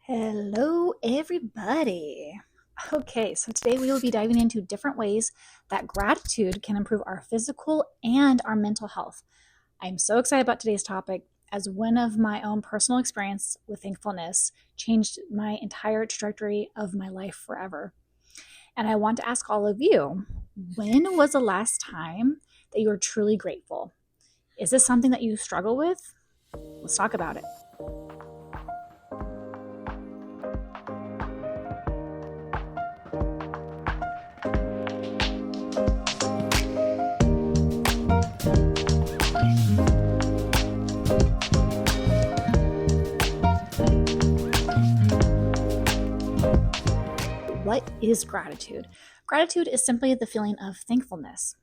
Hello, everybody. Okay, so today we will be diving into different ways that gratitude can improve our physical and our mental health. I'm so excited about today's topic as one of my own personal experience with thankfulness changed my entire trajectory of my life forever. And I want to ask all of you, when was the last time that you were truly grateful? Is this something that you struggle with? Let's talk about it. What is gratitude? Gratitude is simply the feeling of thankfulness.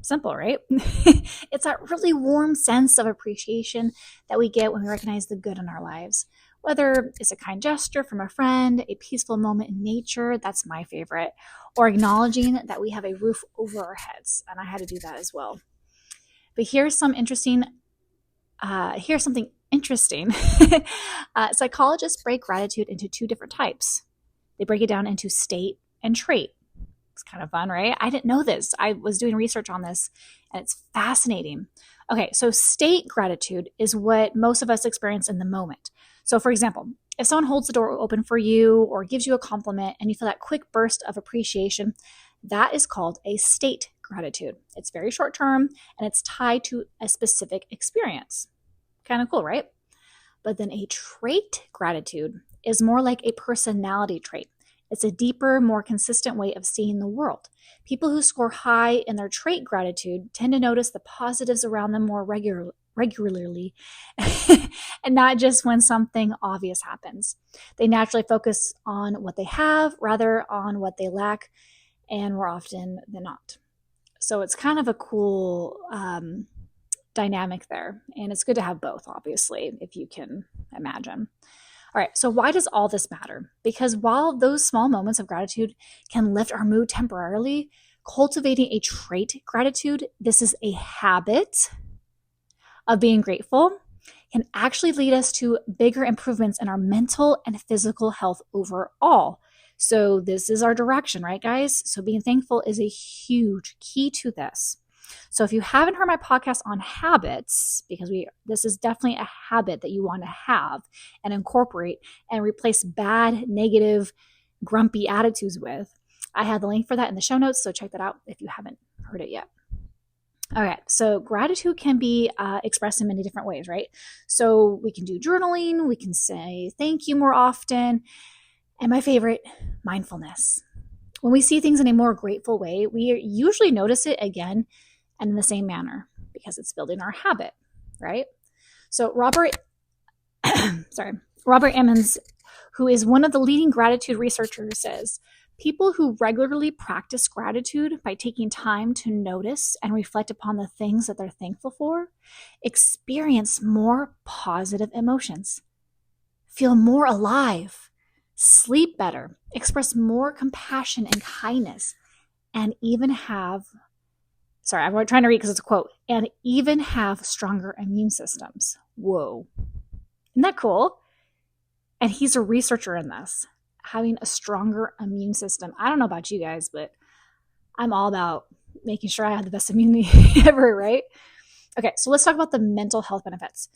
Simple, right? It's that really warm sense of appreciation that we get when we recognize the good in our lives. Whether it's a kind gesture from a friend, a peaceful moment in nature, that's my favorite, or acknowledging that we have a roof over our heads. And I had to do that as well. But here's something interesting. Psychologists break gratitude into two different types. They break it down into state and trait. It's kind of fun, right? I didn't know this. I was doing research on this and it's fascinating. Okay, so state gratitude is what most of us experience in the moment. So, for example, if someone holds the door open for you or gives you a compliment and you feel that quick burst of appreciation, that is called a state gratitude. It's very short term and it's tied to a specific experience. Kind of cool, right? But then a trait gratitude is more like a personality trait. It's a deeper, more consistent way of seeing the world. People who score high in their trait gratitude tend to notice the positives around them more regularly and not just when something obvious happens. They naturally focus on what they have rather on what they lack, and more often than not. So it's kind of a cool dynamic there. And it's good to have both, obviously, if you can imagine. All right, so why does all this matter? Because while those small moments of gratitude can lift our mood temporarily, cultivating a trait gratitude, this is a habit of being grateful, can actually lead us to bigger improvements in our mental and physical health overall. So this is our direction, right, guys? So being thankful is a huge key to this. So if you haven't heard my podcast on habits, because this is definitely a habit that you want to have and incorporate and replace bad, negative, grumpy attitudes with, I have the link for that in the show notes, so check that out if you haven't heard it yet. All right, so gratitude can be expressed in many different ways, right? So we can do journaling, we can say thank you more often, and my favorite, mindfulness. When we see things in a more grateful way, we usually notice it again and in the same manner because it's building our habit, right? So Robert Emmons, who is one of the leading gratitude researchers, says, people who regularly practice gratitude by taking time to notice and reflect upon the things that they're thankful for experience more positive emotions, feel more alive, sleep better, express more compassion and kindness, and even have I'm trying to read because it's a quote, and even have stronger immune systems. Whoa. Isn't that cool? And he's a researcher in this, having a stronger immune system. I don't know about you guys, but I'm all about making sure I have the best immunity ever, right? Okay, so let's talk about the mental health benefits.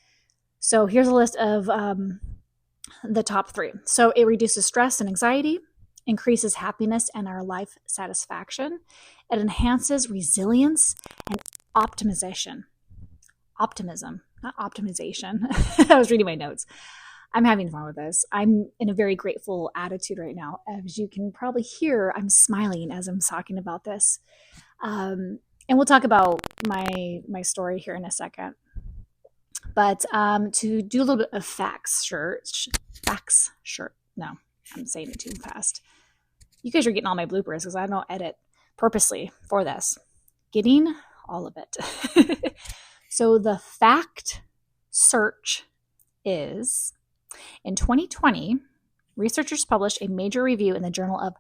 So here's a list of the top 3. So it reduces stress and anxiety, increases happiness and our life satisfaction. It enhances resilience and optimism, not optimization. I was reading my notes. I'm having fun with this. I'm in a very grateful attitude right now. As you can probably hear, I'm smiling as I'm talking about this. And we'll talk about my story here in a second. But to do a little bit of facts. No, I'm saying it too fast. You guys are getting all my bloopers because I don't edit purposely for this. Getting all of it. So the fact search is, in 2020, researchers published a major review in the Journal of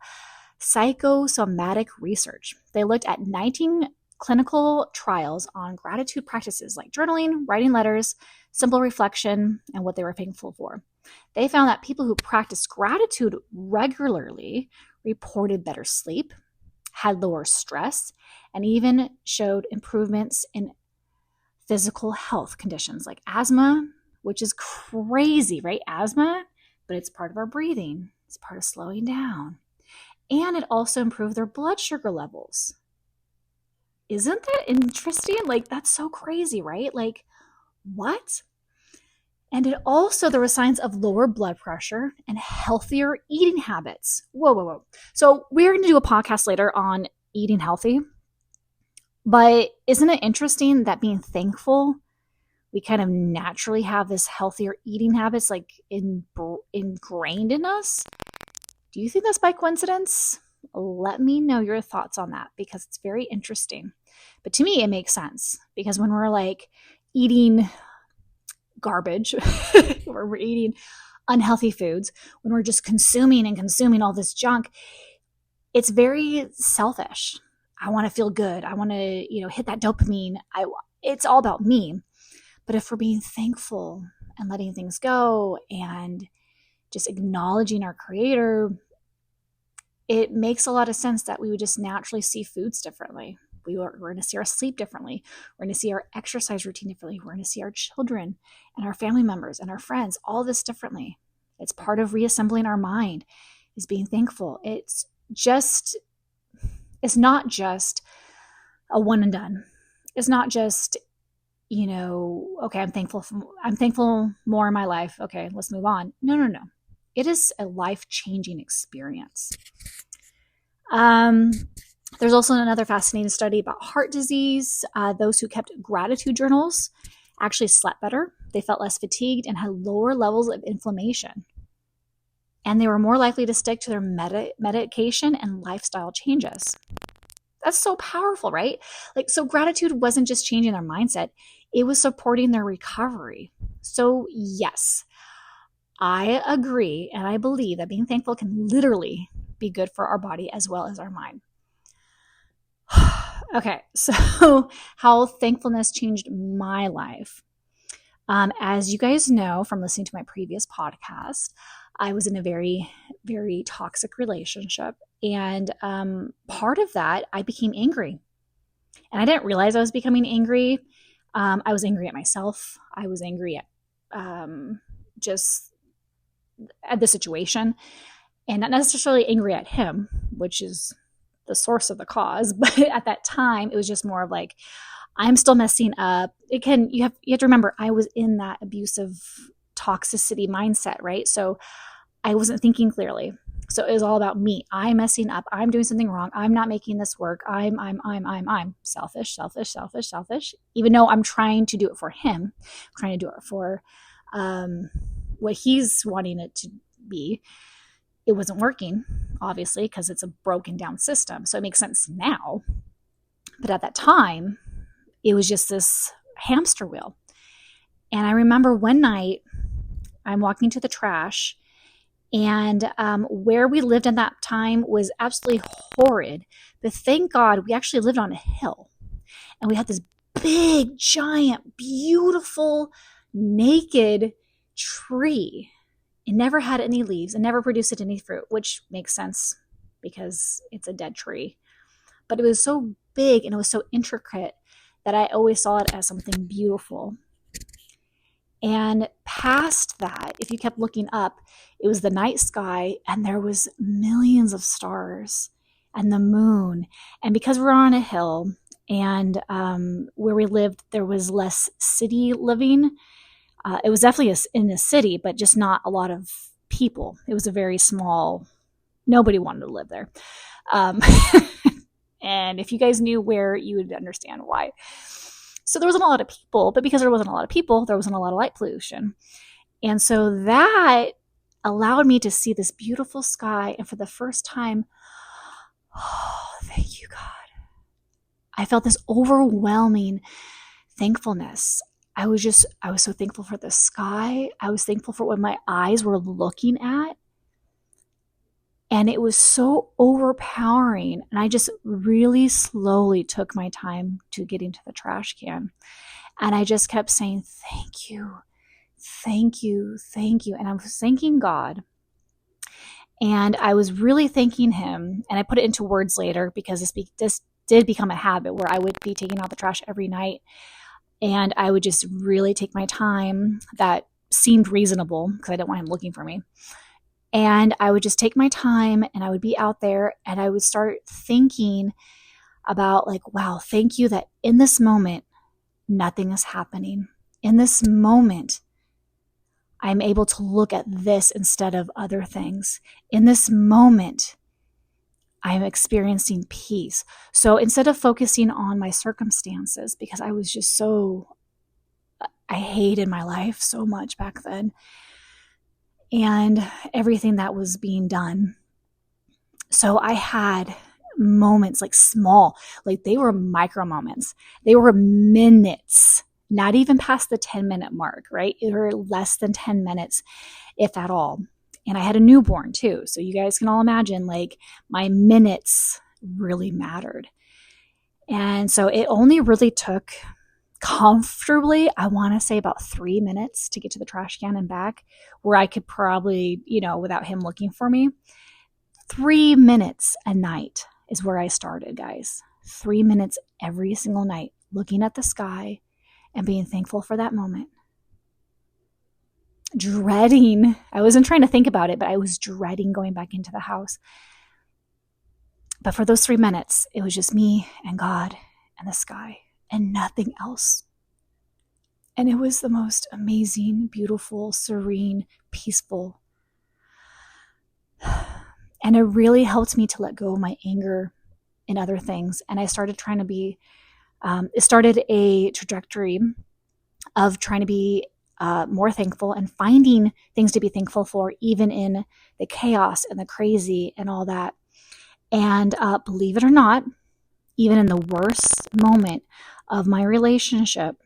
Psychosomatic Research. They looked at 19 clinical trials on gratitude practices like journaling, writing letters, simple reflection, and what they were thankful for. They found that people who practiced gratitude regularly reported better sleep, had lower stress, and even showed improvements in physical health conditions like asthma, which is crazy, right? Asthma, but it's part of our breathing. It's part of slowing down. And it also improved their blood sugar levels. Isn't that interesting? Like, that's so crazy, right? Like, what? And it also, there were signs of lower blood pressure and healthier eating habits. Whoa. So we're going to do a podcast later on eating healthy. But isn't it interesting that being thankful, we kind of naturally have this healthier eating habits like ingrained in us? Do you think that's by coincidence? Let me know your thoughts on that because it's very interesting. But to me, it makes sense because when we're like eating garbage, or we're eating unhealthy foods, when we're just consuming all this junk, it's very selfish. I want to feel good. I want to, hit that dopamine. It's all about me. But if we're being thankful and letting things go and just acknowledging our creator, it makes a lot of sense that we would just naturally see foods differently. We're going to see our sleep differently. We're going to see our exercise routine differently. We're going to see our children and our family members and our friends, all this differently. It's part of reassembling our mind, is being thankful. It's not just a one and done. It's not just, okay, I'm thankful more in my life. Okay, let's move on. No. It is a life-changing experience. There's also another fascinating study about heart disease. Those who kept gratitude journals actually slept better. They felt less fatigued and had lower levels of inflammation. And they were more likely to stick to their medication and lifestyle changes. That's so powerful, right? So gratitude wasn't just changing their mindset, it was supporting their recovery. So yes, I agree and I believe that being thankful can literally be good for our body as well as our mind. Okay, so how thankfulness changed my life. As you guys know from listening to my previous podcast, I was in a very, very toxic relationship. And part of that, I became angry. And I didn't realize I was becoming angry. I was angry at myself. I was angry at just at the situation. And not necessarily angry at him, which is the source of the cause. But at that time, it was just more of like, I'm still messing up. You have to remember, I was in that abusive toxicity mindset, right? So I wasn't thinking clearly. So it was all about me. I'm messing up. I'm doing something wrong. I'm not making this work. I'm selfish. Even though I'm trying to do it for him, I'm trying to do it for what he's wanting it to be. It wasn't working, obviously, because it's a broken down system. So it makes sense now. But at that time, it was just this hamster wheel. And I remember one night, I'm walking to the trash, and where we lived at that time was absolutely horrid. But thank God we actually lived on a hill. And we had this big, giant, beautiful, naked tree. It never had any leaves and never produced any fruit, which makes sense because it's a dead tree. But it was so big and it was so intricate that I always saw it as something beautiful. And past that, if you kept looking up, it was the night sky and there was millions of stars and the moon. And because we're on a hill and where we lived, there was less city living. It was definitely in the city, but just not a lot of people. It was a very small, nobody wanted to live there. And if you guys knew where, you would understand why. So there wasn't a lot of people, but because there wasn't a lot of people, there wasn't a lot of light pollution. And so that allowed me to see this beautiful sky. And for the first time, oh, thank you, God. I felt this overwhelming thankfulness. I was so thankful for the sky. I was thankful for what my eyes were looking at. And it was so overpowering. And I just really slowly took my time to get into the trash can. And I just kept saying, thank you, thank you, thank you. And I was thanking God. And I was really thanking him. And I put it into words later because this did become a habit where I would be taking out the trash every night. And I would just really take my time that seemed reasonable because I didn't want him looking for me. And I would just take my time and I would be out there and I would start thinking about like, wow, thank you that in this moment, nothing is happening. In this moment, I'm able to look at this instead of other things. In this moment, I'm experiencing peace. So instead of focusing on my circumstances, because I was just I hated my life so much back then and everything that was being done. So I had moments like small, like they were micro moments. They were minutes, not even past the 10-minute mark, right? They were less than 10 minutes, if at all. And I had a newborn too. So you guys can all imagine like my minutes really mattered. And so it only really took comfortably, I want to say about 3 minutes to get to the trash can and back, where I could probably, without him looking for me, 3 minutes a night is where I started, guys. 3 minutes every single night, looking at the sky and being thankful for that moment. Dreading, I wasn't trying to think about it, but I was dreading going back into the house. But for those 3 minutes, it was just me and God and the sky and nothing else. And it was the most amazing, beautiful, serene, peaceful. And it really helped me to let go of my anger and other things. And I started trying to be, it started a trajectory of trying to be more thankful and finding things to be thankful for, even in the chaos and the crazy and all that. And believe it or not, even in the worst moment of my relationship,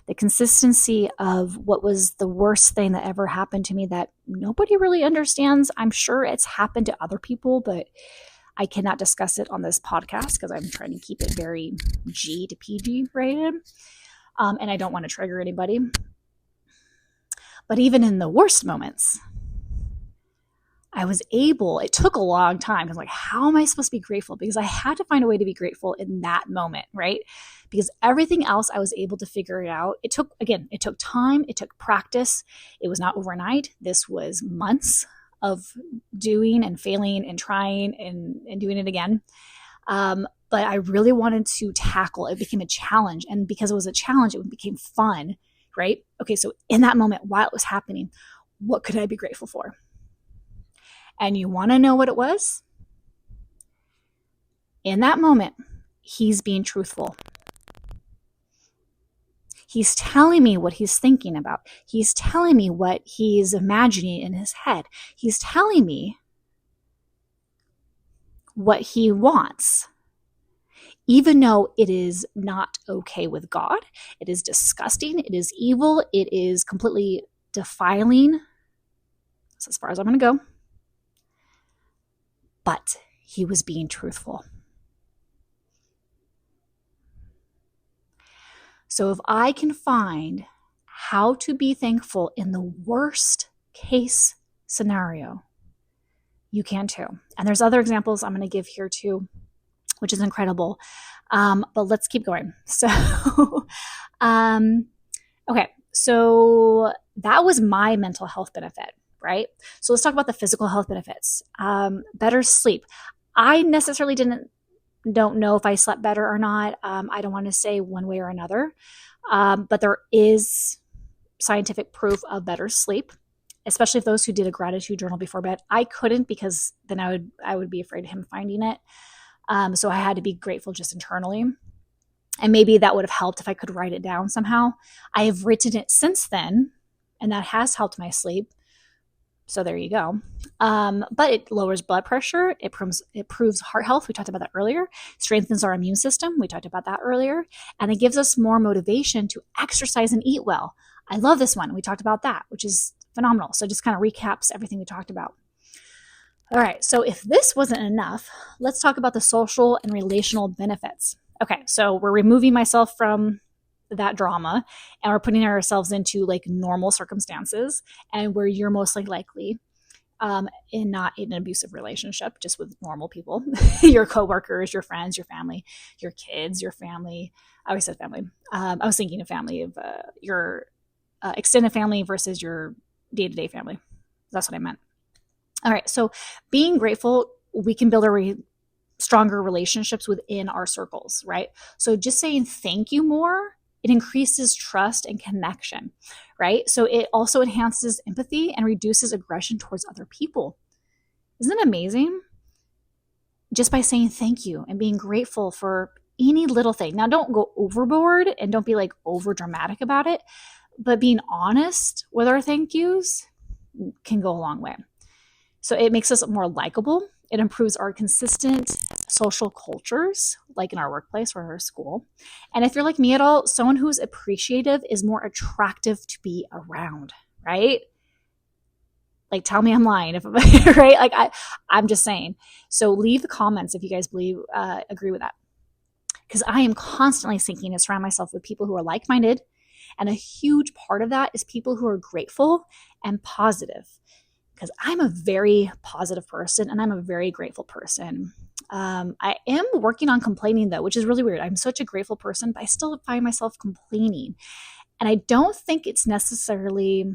the consistency of what was the worst thing that ever happened to me that nobody really understands. I'm sure it's happened to other people, but I cannot discuss it on this podcast because I'm trying to keep it very G to PG rated. And I don't want to trigger anybody. But even in the worst moments, it took a long time. I was like, how am I supposed to be grateful? Because I had to find a way to be grateful in that moment, right? Because everything else I was able to figure it out. It took time. It took practice. It was not overnight. This was months of doing and failing and trying and doing it again. But I really wanted to tackle it. It became a challenge. And because it was a challenge, it became fun, right? Okay, so in that moment, while it was happening, what could I be grateful for? And you want to know what it was? In that moment, he's being truthful. He's telling me what he's thinking about. He's telling me what he's imagining in his head. He's telling me what he wants. Even though it is not okay with God, it is disgusting, it is evil, it is completely defiling. That's as far as I'm going to go. But he was being truthful. So if I can find how to be thankful in the worst case scenario, you can too. And there's other examples I'm going to give here too, which is incredible. But let's keep going. So, okay. So that was my mental health benefit, right? So let's talk about the physical health benefits. Better sleep. I necessarily don't know if I slept better or not. I don't want to say one way or another. But there is scientific proof of better sleep, especially if those who did a gratitude journal before bed. I couldn't because then I would be afraid of him finding it. So I had to be grateful just internally. And maybe that would have helped if I could write it down somehow. I have written it since then, and that has helped my sleep. So there you go. But it lowers blood pressure. It improves heart health. We talked about that earlier. Strengthens our immune system. We talked about that earlier. And it gives us more motivation to exercise and eat well. I love this one. We talked about that, which is phenomenal. So it just kind of recaps everything we talked about. All right, so if this wasn't enough, let's talk about the social and relational benefits. Okay, so we're removing myself from that drama and we're putting ourselves into like normal circumstances and where you're mostly likely in not in an abusive relationship, just with normal people, your coworkers, your friends, your family, your kids, your family. I always said family. I was thinking of family of your extended family versus your day-to-day family. That's what I meant. All right. So being grateful, we can build stronger relationships within our circles, right? So just saying thank you more, it increases trust and connection, right? So it also enhances empathy and reduces aggression towards other people. Isn't it amazing? Just by saying thank you and being grateful for any little thing. Now, don't go overboard and don't be like over dramatic about it, but being honest with our thank yous can go a long way. So it makes us more likable. It improves our consistent social cultures, like in our workplace or our school. And if you're like me at all, someone who's appreciative is more attractive to be around, right? Like, tell me I'm lying, if right? Like, I'm just saying. So leave the comments if you guys agree with that, because I am constantly seeking to surround myself with people who are like-minded, and a huge part of that is people who are grateful and positive. Because I'm a very positive person and I'm a very grateful person. I am working on complaining though, which is really weird. I'm such a grateful person, but I still find myself complaining. And I don't think it's necessarily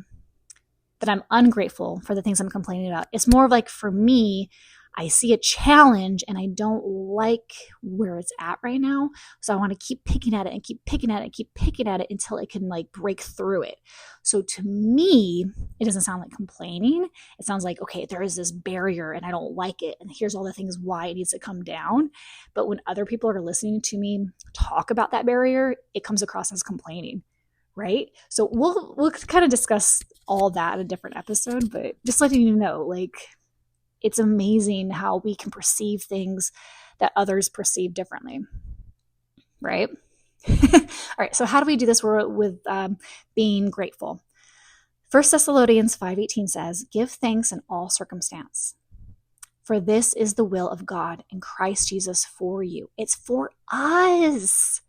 that I'm ungrateful for the things I'm complaining about. It's more of like, for me, I see a challenge and I don't like where it's at right now. So I want to keep picking at it and keep picking at it and keep picking at it until it can like break through it. So to me, it doesn't sound like complaining. It sounds like, okay, there is this barrier and I don't like it. And here's all the things why it needs to come down. But when other people are listening to me talk about that barrier, it comes across as complaining. Right? So we'll kind of discuss all that in a different episode, but just letting you know, like, it's amazing how we can perceive things that others perceive differently, right? All right, so how do we do this with being grateful? 1 Thessalonians 5:18 says, "Give thanks in all circumstance, for this is the will of God in Christ Jesus for you." It's for us.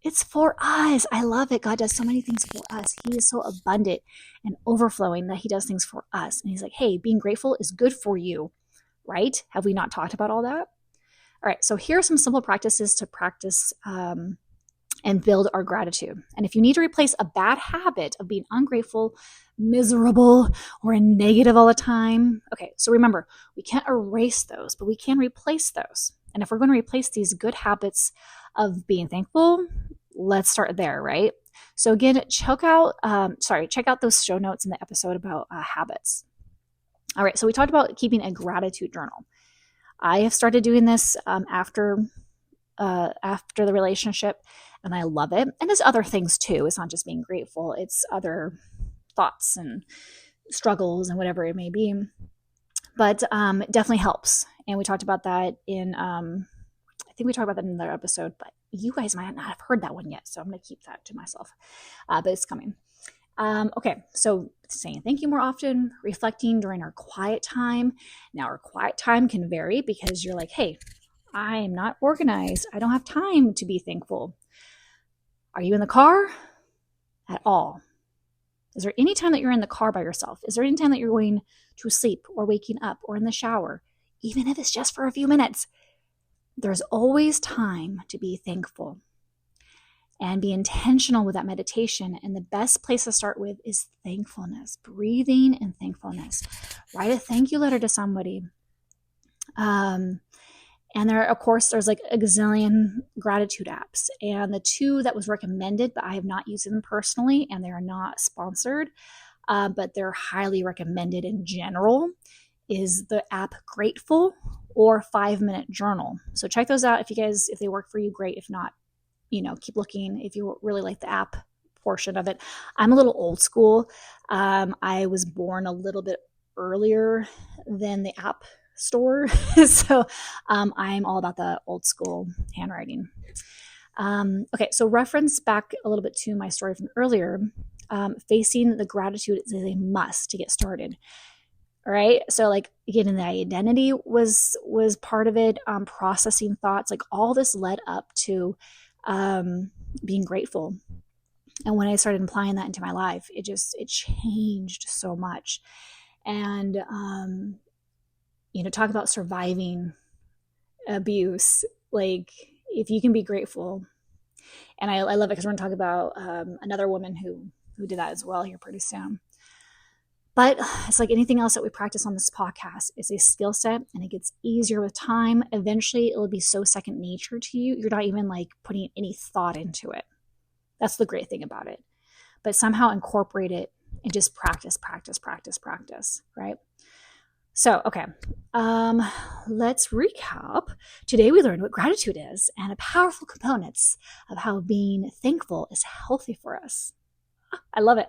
It's for us. I love it. God does so many things for us. He is so abundant and overflowing that he does things for us. And he's like, hey, being grateful is good for you, right? Have we not talked about all that? All right. So here are some simple practices to practice and build our gratitude. And if you need to replace a bad habit of being ungrateful, miserable, or negative all the time, okay, so remember, we can't erase those, but we can replace those. And if we're going to replace these good habits of being thankful, let's start there, right? So again, check out those show notes in the episode about habits. All right, so we talked about keeping a gratitude journal. I have started doing this after the relationship, and I love it. And there's other things too. It's not just being grateful. It's other thoughts and struggles and whatever it may be. But it definitely helps. And we talked about that in I think we talked about that in another episode, but you guys might not have heard that one yet, so I'm going to keep that to myself. But it's coming. Okay, so saying thank you more often, reflecting during our quiet time. Now, our quiet time can vary because you're like, hey, I'm not organized. I don't have time to be thankful. Are you in the car? At all? Is there any time that you're in the car by yourself? Is there any time that you're going to sleep or waking up or in the shower, even if it's just for a few minutes? There's always time to be thankful and be intentional with that meditation. And the best place to start with is thankfulness, breathing and thankfulness. Write a thank you letter to somebody. And there, of course, there's like a gazillion gratitude apps. And the two that was recommended, but I have not used them personally, and they are not sponsored, but they're highly recommended in general, is the app Grateful or 5-Minute Journal. So check those out if they work for you, great. If not, keep looking if you really like the app portion of it. I'm a little old school. I was born a little bit earlier than the app store. So I'm all about the old school handwriting. Okay, so reference back a little bit to my story from earlier. Facing the gratitude is a must to get started. right? So like getting the identity was part of it, processing thoughts, like all this led up to being grateful. And when I started applying that into my life, it changed so much. And talk about surviving abuse. Like if you can be grateful, and I love it because we're going to talk about another woman who did that as well here pretty soon. But it's like anything else that we practice on this podcast. It's a skill set, and it gets easier with time. Eventually, it'll be so second nature to you. You're not even like putting any thought into it. That's the great thing about it. But somehow incorporate it and just practice, right? So, okay, let's recap. Today we learned what gratitude is and the powerful components of how being thankful is healthy for us. I love it.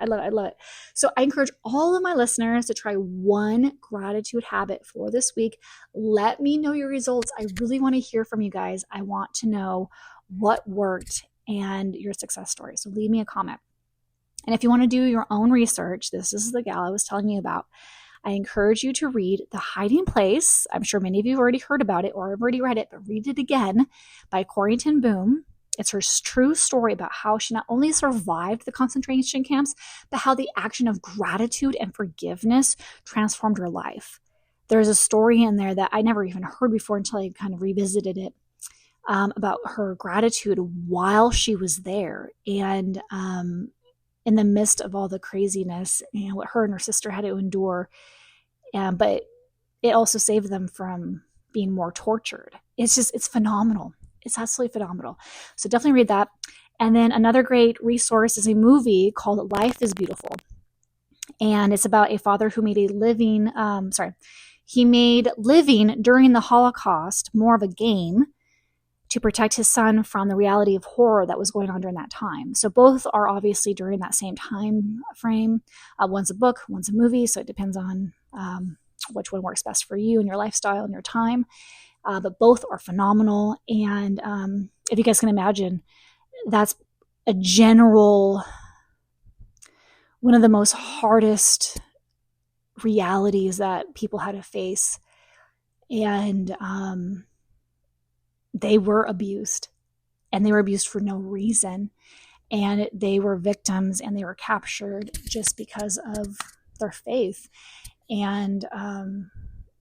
So I encourage all of my listeners to try one gratitude habit for this week. Let me know your results. I really want to hear from you guys. I want to know what worked and your success story. So leave me a comment. And if you want to do your own research, this is the gal I was telling you about. I encourage you to read The Hiding Place. I'm sure many of you have already heard about it or have already read it, but read it again by Corrie ten Boom. It's her true story about how she not only survived the concentration camps, but how the action of gratitude and forgiveness transformed her life. There's a story in there that I never even heard before until I kind of revisited it, about her gratitude while she was there. And in the midst of all the craziness and what her and her sister had to endure. But it also saved them from being more tortured. It's phenomenal. It's absolutely phenomenal. So definitely read that. And then another great resource is a movie called Life is Beautiful. And it's about a father who made he made living during the Holocaust more of a game to protect his son from the reality of horror that was going on during that time. So both are obviously during that same time frame. One's a book, one's a movie, so it depends on which one works best for you and your lifestyle and your time. But both are phenomenal. And if you guys can imagine, that's a general, one of the most hardest realities that people had to face. And they were abused, and they were abused for no reason. And they were victims, and they were captured just because of their faith. And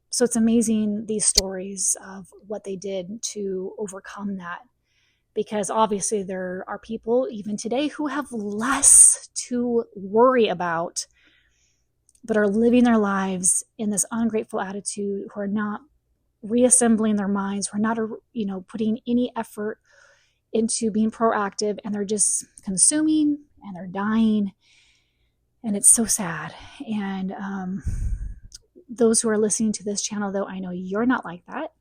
so it's amazing, these stories of what they did to overcome that, because obviously there are people even today who have less to worry about, but are living their lives in this ungrateful attitude, who are not reassembling their minds, who are not, putting any effort into being proactive, and they're just consuming and they're dying. And it's so sad. And those who are listening to this channel, though, I know you're not like that.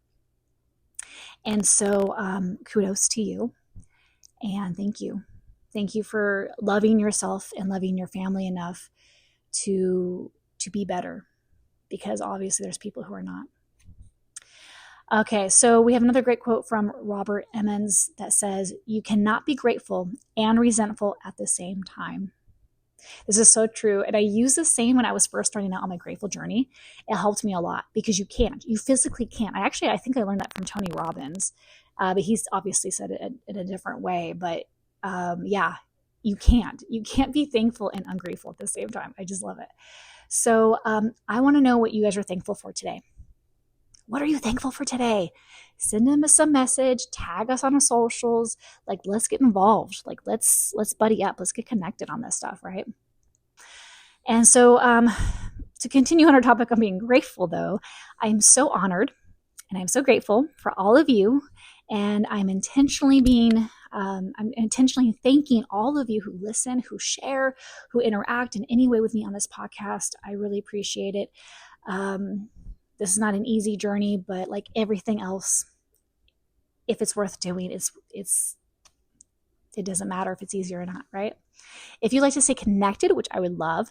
And so kudos to you. And thank you. Thank you for loving yourself and loving your family enough to be better, because obviously there's people who are not. Okay, so we have another great quote from Robert Emmons that says, "You cannot be grateful and resentful at the same time." This is so true. And I used the same when I was first starting out on my grateful journey. It helped me a lot, because you can't. You physically can't. I think I learned that from Tony Robbins, but he's obviously said it in a different way. But yeah, you can't. You can't be thankful and ungrateful at the same time. I just love it. So I want to know what you guys are thankful for today. What are you thankful for today? Send them some message, tag us on our socials. Like, let's get involved. Like, let's buddy up. Let's get connected on this stuff, right? And so to continue on our topic of being grateful, though, I'm so honored and I'm so grateful for all of you. And I'm intentionally thanking all of you who listen, who share, who interact in any way with me on this podcast. I really appreciate it. This is not an easy journey, but like everything else, if it's worth doing, it doesn't matter if it's easy or not, right? If you'd like to stay connected, which I would love,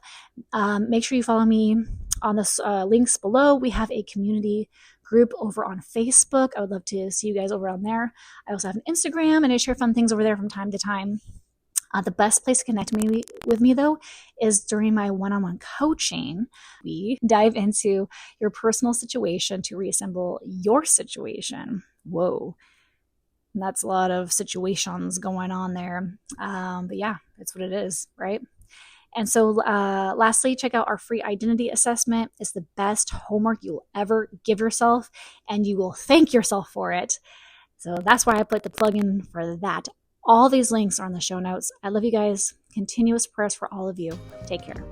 make sure you follow me on the links below. We have a community group over on Facebook. I would love to see you guys over on there. I also have an Instagram, and I share fun things over there from time to time. The best place to connect with me, though, is during my one-on-one coaching. We dive into your personal situation to reassemble your situation. Whoa. And that's a lot of situations going on there. But yeah, that's what it is, right? And so lastly, check out our free identity assessment. It's the best homework you'll ever give yourself, and you will thank yourself for it. So that's why I put the plug in for that. All these links are in the show notes. I love you guys. Continuous prayers for all of you. Take care.